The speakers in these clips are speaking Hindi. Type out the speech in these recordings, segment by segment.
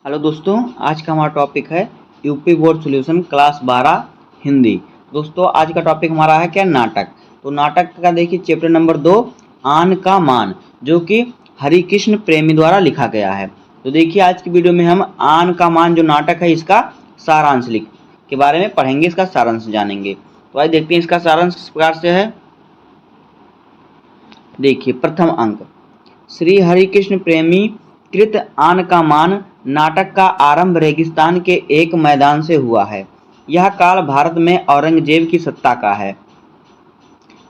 हेलो दोस्तों, आज का हमारा टॉपिक है UP board solution class 12 Hindi. दोस्तों आज का टॉपिक हमारा है क्या, नाटक। तो नाटक का देखिए चैप्टर नंबर 2 आन का मान, जो कि हरिकृष्ण प्रेमी द्वारा लिखा गया है। तो देखिए आज की वीडियो में हम आन का मान जो नाटक है इसका सारांश लिख के बारे में पढ़ेंगे, इसका सारांश जानेंगे। तो आज देखते हैं इसका सारांश किस प्रकार से है। देखिए प्रथम अंक, श्री हरिकृष्ण प्रेमी कृत आन का मान नाटक का आरंभ रेगिस्तान के एक मैदान से हुआ है। यह काल भारत में औरंगजेब की सत्ता का है।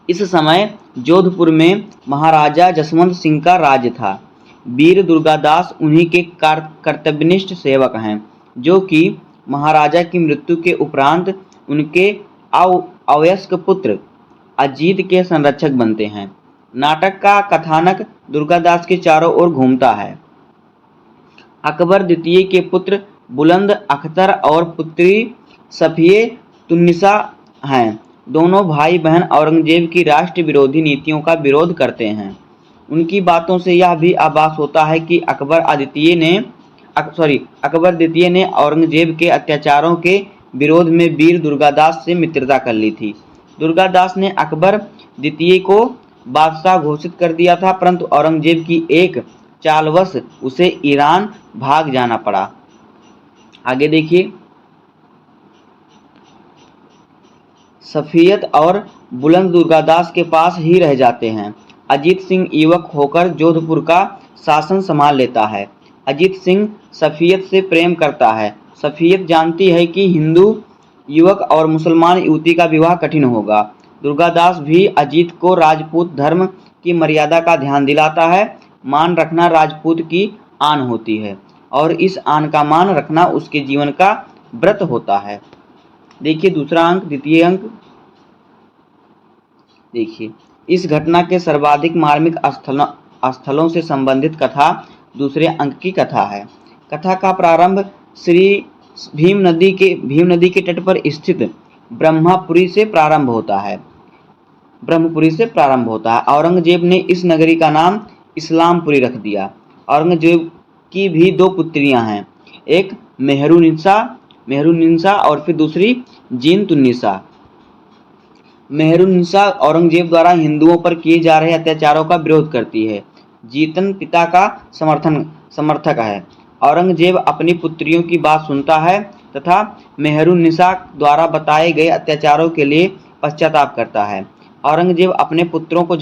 इस समय जोधपुर में महाराजा जसवंत सिंह का राज्य था। वीर दुर्गादास उन्हीं के कर्तव्यनिष्ठ सेवक हैं, जो कि महाराजा की मृत्यु के उपरांत उनके अवयस्क पुत्र अजीत के संरक्षक बनते हैं। नाटक का कथानक दुर्गादास के चारों ओर घूमता है। अकबर द्वितीय के पुत्र बुलंद अख्तर और पुत्री सफिये तुन्निसा हैं। दोनों भाई बहन औरंगजेब की राष्ट्र विरोधी नीतियों का विरोध करते हैं। उनकी बातों से यह भी आभास होता है कि अकबर द्वितीय ने औरंगजेब के अत्याचारों के विरोध में वीर दुर्गादास से मित्रता कर ली थी। दुर्गादास ने अकबर द्वितीय को बादशाह घोषित कर दिया था, परंतु औरंगजेब की एक चालवश उसे ईरान भाग जाना पड़ा। आगे देखिए, सफियत और बुलंद दुर्गादास के पास ही रह जाते हैं। अजीत सिंह युवक होकर जोधपुर का शासन संभाल लेता है। अजीत सिंह सफियत से प्रेम करता है। सफियत जानती है कि हिंदू युवक और मुसलमान युवती का विवाह कठिन होगा। दुर्गादास भी अजीत को राजपूत धर्म की मर्यादा का ध्यान दिलाता है। मान रखना राजपूत की आन होती है और इस आन का मान रखना उसके जीवन का व्रत होता है। देखिए दूसरा अंक, द्वितीय अंक देखिए, इस घटना के सर्वाधिक मार्मिक स्थलों से संबंधित कथा दूसरे अंक की कथा है। कथा का प्रारंभ श्री भीम नदी के तट पर स्थित ब्रह्मपुरी से प्रारंभ होता है। औरंगजेब ने इस नगरी का नाम इस्लामपुरी रख दिया। औरंगजेब की भी दो पुत्रियां हैं, एक मेहरुनिसा और फिर दूसरी जीनतुन्निसा। मेहरुनिसा औरंगजेब द्वारा हिंदुओं पर किए जा रहे अत्याचारों का विरोध करती है। जीतन पिता का समर्थक है। औरंगजेब अपनी पुत्रियों की बात सुनता है तथा मेहरुनिसा द्वारा बताए गए अत्याचारों के लिए पश्चाताप करता है। औरंगजेब अपने पुत्रों को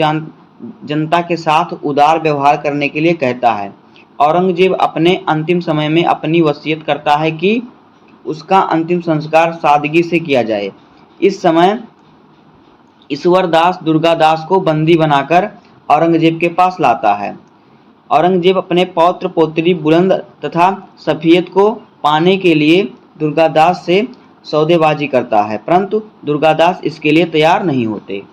जनता के साथ उदार व्यवहार करने के लिए कहता है। औरंगजेब अपने अंतिम समय में अपनी वसीयत करता है कि उसका अंतिम संस्कार सादगी से किया जाए। इस समय ईश्वरदास दुर्गादास को बंदी बनाकर औरंगजेब के पास लाता है। औरंगजेब अपने पौत्र पौत्री बुलंद तथा सफियत को पाने के लिए दुर्गादास से सौदेबाजी करता है, परंतु दुर्गादास इसके लिए तैयार नहीं होते।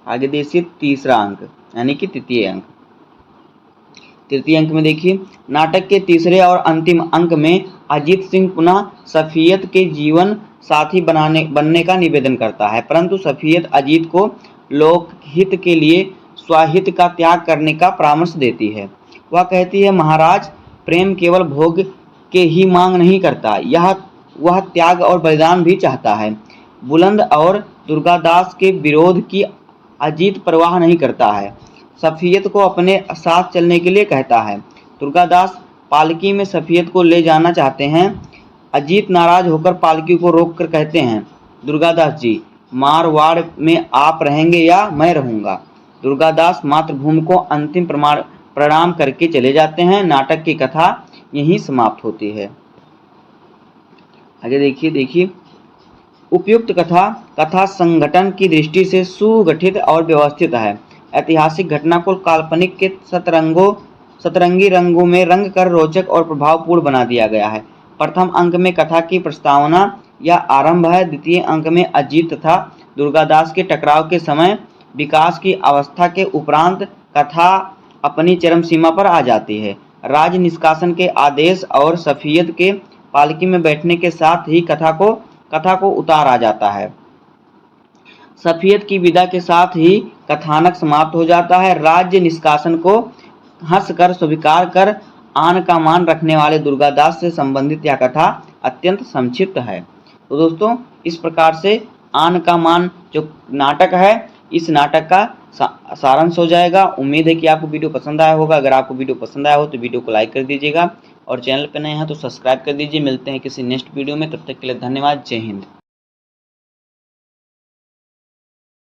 आगे देखिए तीसरा अंक यानी कि तृतीय अंक। तृतीय अंक में देखिए, नाटक के तीसरे और अंतिम अंक में अजीत सिंह पुनः सफियत के जीवन साथी बनने का निवेदन करता है, परंतु सफियत अजीत को लोकहित के लिए स्वहित का त्याग करने का परामर्श देती है। वह कहती है, महाराज, प्रेम केवल भोग के ही मांग नहीं करता, वह त्याग और बलिदान भी चाहता है। बुलंद और दुर्गादास के विरोध की अजीत परवाह नहीं करता है। सफियत को अपने साथ चलने के लिए कहता है। दुर्गादास पालकी में सफियत को ले जाना चाहते हैं। अजीत नाराज होकर पालकी को रोककर कहते हैं, दुर्गादास जी, मारवाड़ में आप रहेंगे या मैं रहूंगा। दुर्गादास मातृभूमि को अंतिम प्रणाम करके चले जाते हैं। नाटक की कथा यहीं समाप्त होती है। आगे देखिए, उपयुक्त कथा संगठन की दृष्टि से सुगठित और व्यवस्थित है। ऐतिहासिक घटना को काल्पनिक के सतरंगी रंगों में रंग कर रोचक और प्रभावपूर्ण बना दिया गया है। प्रथम अंक में कथा की प्रस्तावना या आरंभ है। द्वितीय अंक में अजीत तथा दुर्गादास के टकराव के समय विकास की अवस्था के उपरांत कथा अपनी चरम सीमा पर आ जाती है। राज निष्कासन के आदेश और सफियत के पालकी में बैठने के साथ ही कथा को उतार आ जाता है। सफियत की विदा के साथ ही कथानक समाप्त हो जाता है। राज्य निष्कासन को हंसकर स्वीकार कर आन का मान रखने वाले दुर्गादास से संबंधित यह कथा अत्यंत संक्षिप्त है। तो दोस्तों इस प्रकार से आन का मान जो नाटक है, इस नाटक का सारांश हो जाएगा। उम्मीद है कि आपको वीडियो पसंद आया होगा। अगर आपको वीडियो पसंद आया हो तो वीडियो को लाइक कर दीजिएगा और चैनल पर नए हैं तो सब्सक्राइब कर दीजिए। मिलते हैं किसी नेक्स्ट वीडियो में, तब तक के लिए धन्यवाद। जय हिंद।